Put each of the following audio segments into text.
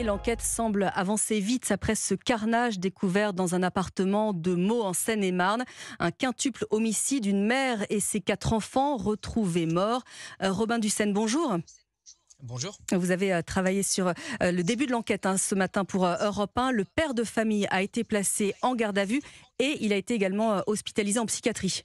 et l'enquête semble avancer vite après ce carnage découvert dans un appartement de Meaux en Seine-et-Marne. Un quintuple homicide, une mère et ses 4 enfants retrouvés morts. Robin Dussen, bonjour. Bonjour. Vous avez travaillé sur le début de l'enquête ce matin pour Europe 1. Le père de famille a été placé en garde à vue et il a été également hospitalisé en psychiatrie.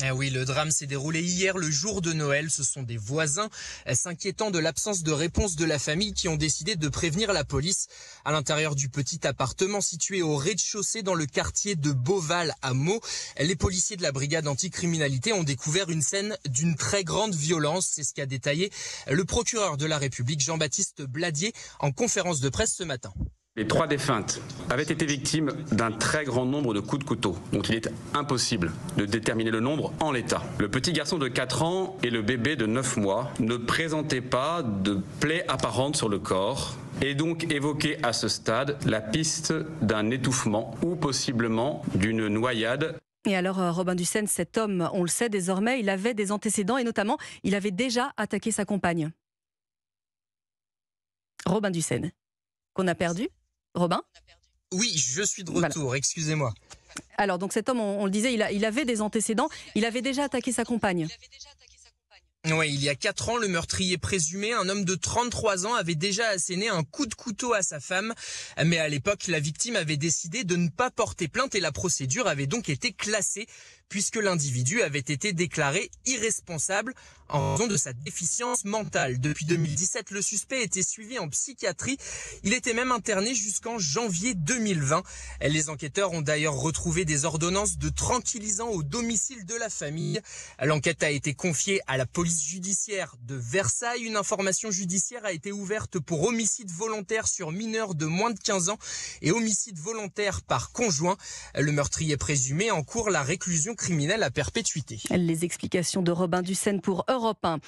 Ah oui, le drame s'est déroulé hier, le jour de Noël. Ce sont des voisins s'inquiétant de l'absence de réponse de la famille qui ont décidé de prévenir la police. À l'intérieur du petit appartement situé au rez-de-chaussée dans le quartier de Beauval à Meaux, les policiers de la brigade anticriminalité ont découvert une scène d'une très grande violence. C'est ce qu'a détaillé le procureur de la République, Jean-Baptiste Bladier, en conférence de presse ce matin. Les 3 défuntes avaient été victimes d'un très grand nombre de coups de couteau, dont il est impossible de déterminer le nombre en l'état. Le petit garçon de 4 ans et le bébé de 9 mois ne présentaient pas de plaies apparentes sur le corps et donc évoquaient à ce stade la piste d'un étouffement ou possiblement d'une noyade. Et alors, Robin Dussen, cet homme, on le sait désormais, il avait des antécédents et notamment, il avait déjà attaqué sa compagne. Robin Dussen, qu'on a perdu. Robin ? Oui, je suis de retour, voilà. Excusez-moi. Alors, donc cet homme, on le disait, il avait des antécédents, il avait déjà attaqué sa compagne. Oui, il y a 4 ans, le meurtrier présumé, un homme de 33 ans, avait déjà asséné un coup de couteau à sa femme. Mais à l'époque, la victime avait décidé de ne pas porter plainte et la procédure avait donc été classée puisque l'individu avait été déclaré irresponsable en raison de sa déficience mentale. Depuis 2017, le suspect était suivi en psychiatrie. Il était même interné jusqu'en janvier 2020. Les enquêteurs ont d'ailleurs retrouvé des ordonnances de tranquillisants au domicile de la famille. L'enquête a été confiée à la police judiciaire de Versailles. Une information judiciaire a été ouverte pour homicide volontaire sur mineur de moins de 15 ans et homicide volontaire par conjoint. Le meurtrier présumé encourt la réclusion criminelle à perpétuité. Les explications de Robin Dussen pour Europe 1.